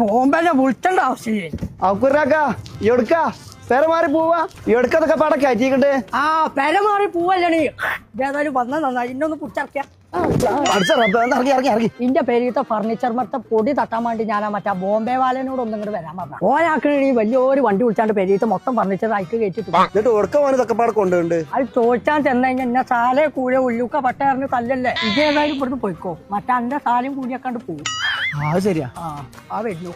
ബോംബെനെ വിളിച്ചണ്ട ആവശ്യമില്ലേ അക്കുറാക്ക എടുക്ക പെര മാറി പോവാ എടുക്കതൊക്കെ പട കയറ്റിക്കണ്ട് ആ പെര മാറി പോവല്ലേ ഏതായാലും വന്ന നന്നായി ഇന്നൊന്ന് പുറത്തിറക്കിയ ഇന്റെ പേരിത്തെ ഫർണിച്ചർ മറ്റ പൊടി തട്ടാൻ വേണ്ടി ഞാൻ മറ്റേ ബോംബെ വാലനോട് ഒന്നും ഇങ്ങോട്ട് വരാൻ പറഞ്ഞു ഓനാക്കണി വലിയൊരു വണ്ടി വിളിച്ചാണ്ട് പേരിത്തെ മൊത്തം ഫർണിച്ചർ അയക്ക് കയറ്റിട്ട് എന്നിട്ട് ഉടക്കമാനതൊക്കെ പാടെ കൊണ്ടുണ്ട് അത് ചോദിച്ചാൻ ചെന്ന് കഴിഞ്ഞാൽ എന്നെ സാലേ കൂടെ ഉള്ളുക്ക പട്ടയറിന് തല്ലല്ലേ ഇത് ഏതായാലും ഇവിടുന്ന് പോയിക്കോ മറ്റേ എന്റെ സാലയും കൂടിയൊക്കെ പോകും അത് ശരിയാ ആ വരുന്നു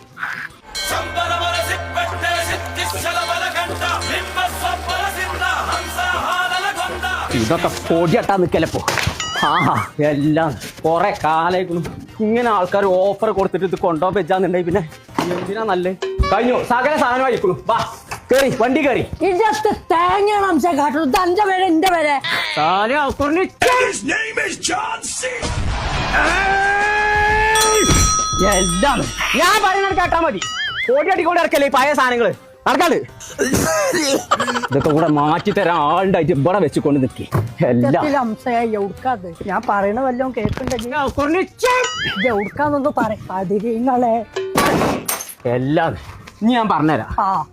ഇതൊക്കെ പൊടിയട്ടാ നിക്കലപ്പോ എല്ലാം കൊറേ കാലേക്കും ഇങ്ങനെ ആൾക്കാർ ഓഫർ കൊടുത്തിട്ട് ഇത് കൊണ്ടുപോകാൻ വെച്ചാന്നുണ്ടെങ്കിൽ പിന്നെ എന്തിനാ നല്ല കഴിഞ്ഞു സകല സാധനം ആയിക്കോളൂ വാ കേറി വണ്ടി കേറി ഇതിനകത്ത് തേങ്ങയാണ് അംശം കാട്ടുന്നത് അഞ്ച പേര് എന്റെ പേരെ എല്ലാം ഞാൻ പറയുന്നത് കേട്ടാ മതി പൊടി അടിക്കൊണ്ട് ഇറക്കല്ലേ ഈ പഴയ സാധനങ്ങള് നടക്കാല് ഇതൊക്കെ കൂടെ മാറ്റി തരാൻ ആളുണ്ടായിട്ട് ഇവിടെ വെച്ചുകൊണ്ട് നിൽക്കി എല്ലാം അംശയായി എവിടുക്കാത് ഞാൻ പറയണ വല്ലതും കേൾക്കണ്ടെങ്കിൽ എവിടുക്കാന്നൊന്ന് പറയാതിരിങ്ങളെ എല്ലാം ഇനി ഞാൻ പറഞ്ഞുതരാം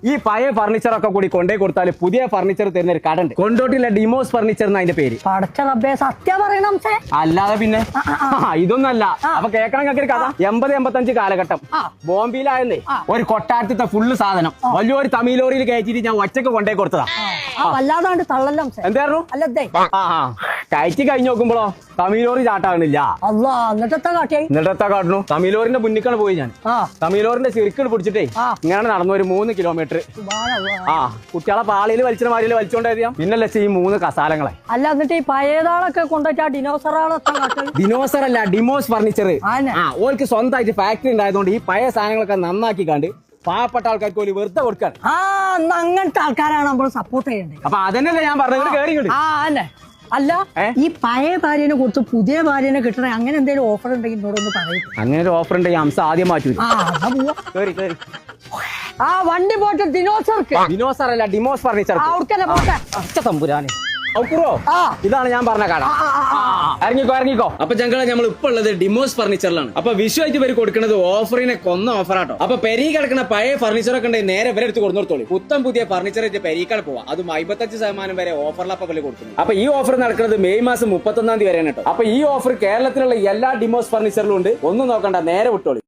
ഈ പഴയ ഫർണിച്ചറൊക്കെ കൂടി കൊണ്ടുപോയി കൊടുത്താൽ പുതിയ ഫർണിച്ചർ തരുന്ന ഒരു കട ഉണ്ട് കൊണ്ടോട്ടില്ല ഡിമോസ് ഫർണിച്ചർ എന്ന അതിന്റെ പേര് പടച്ച റബ്ബേ സത്യം പറയണം അംശേ അല്ലാതെ പിന്നെ ഇതൊന്നല്ല അപ്പൊ കേൾക്കണം ഒരു കഥ 80-85 കാലഘട്ടം ബോംബെയിലായിരുന്നേ ഒരു കൊട്ടാരത്തിത്തെ ഫുള്ള് സാധനം വലിയൊരു തമിഴ് ലോറിയിൽ കയറ്റിട്ട് ഞാൻ ഒറ്റക്ക് കൊണ്ടുപോയി കൊടുത്തതാ വല്ലാതാണ്ട് തള്ളല്ലോ എന്തായിരുന്നു അല്ലേ കയറ്റി കഴിഞ്ഞ് നോക്കുമ്പോഴോ തമിഴ് ലോറി ചാട്ടാകണില്ല അല്ലാ എന്നിട്ടെത്താ കാട്ടിയായി എന്നിട്ടെത്താ കാട്ടുന്നു തമിഴ് ലോറിന്റെ മുന്നിക്കാണ് പോയി ഞാൻ തമിഴ് ലോറിന്റെ ചെറുക്കട് പിടിച്ചിട്ടേ ഇങ്ങനെ നടന്നു ഒരു 3 കിലോമീറ്റർ കുട്ടികളെ പാളിയിൽ വലിച്ചിട്ട് മാരിയിൽ വലിച്ചോണ്ടായിരിക്കാം പിന്നല്ലേ ഈ 3 കസാലങ്ങളെ അല്ല എന്നിട്ട് ഈ പഴയതാളൊക്കെ കൊണ്ടുവച്ചാ ഡിനോസർ അല്ല ഡിമോസ് ഫർണിച്ചർ ഓർക്ക് സ്വന്തമായിട്ട് ഫാക്ടറി ഉണ്ടായതുകൊണ്ട് ഈ പഴയ സാധനങ്ങളൊക്കെ നന്നാക്കി കണ്ട് പാവപ്പെട്ട ആൾക്കാർക്ക് ഒരു വെറുതെ കൊടുക്കാൻ അങ്ങനത്തെ ആൾക്കാരാണ് നമ്മൾ സപ്പോർട്ട് ചെയ്യേണ്ടത് അപ്പൊ അതന്നെയല്ലേ ഞാൻ പറഞ്ഞത് കേറി അല്ല ഈ പഴയ ഭാര്യനെ കൊടുത്ത് പുതിയ ഭാര്യനെ കിട്ടണേ അങ്ങനെ എന്തെങ്കിലും ഓഫർ ഉണ്ടെങ്കിൽ എന്നോടൊന്ന് പറയും അങ്ങനെ ഒരു ഓഫർ ഉണ്ടെങ്കിൽ അംശം ആദ്യം മാറ്റി വണ്ടി പോയിട്ട് ദിനോസർ അല്ല ഡിമോസ് ഫർണിച്ചർ തമ്പുരാനെ ഇതാണ് ഞാൻ പറഞ്ഞ കട ഇറങ്ങിക്കോ അപ്പൊ ഞങ്ങളെ നമ്മൾ ഇപ്പൊ ഉള്ളത് ഡിമോസ് ഫർണിച്ചറിലാണ് അപ്പൊ വിഷുവായിട്ട് ഇവർ കൊടുക്കുന്നത് ഓഫറിനെ കൊന്ന ഓഫറാട്ടോ അപ്പൊ പെരി കിടക്കുന്ന പഴയ ഫർണിച്ചറൊക്കെ ഉണ്ടെങ്കിൽ നേരെ ഇവരെ എടുത്ത് കൊടുത്തോളൂ പുത്തൻ പുതിയ ഫർണിച്ചർ ആയിട്ട് പെരീക്കാട് പോവാം അതും 55% വരെ ഓഫറിലപ്പ വില കൊടുക്കുന്നു അപ്പൊ ഈ ഓഫർ നടക്കുന്നത് മെയ് മാസം 31 വരെയാണ് കേട്ടോ അപ്പൊ ഈ ഓഫർ കേരളത്തിലുള്ള എല്ലാ ഡിമോസ് ഫർണിച്ചറിലും ഉണ്ട് ഒന്നും നോക്കണ്ട നേരെ വിട്ടോളൂ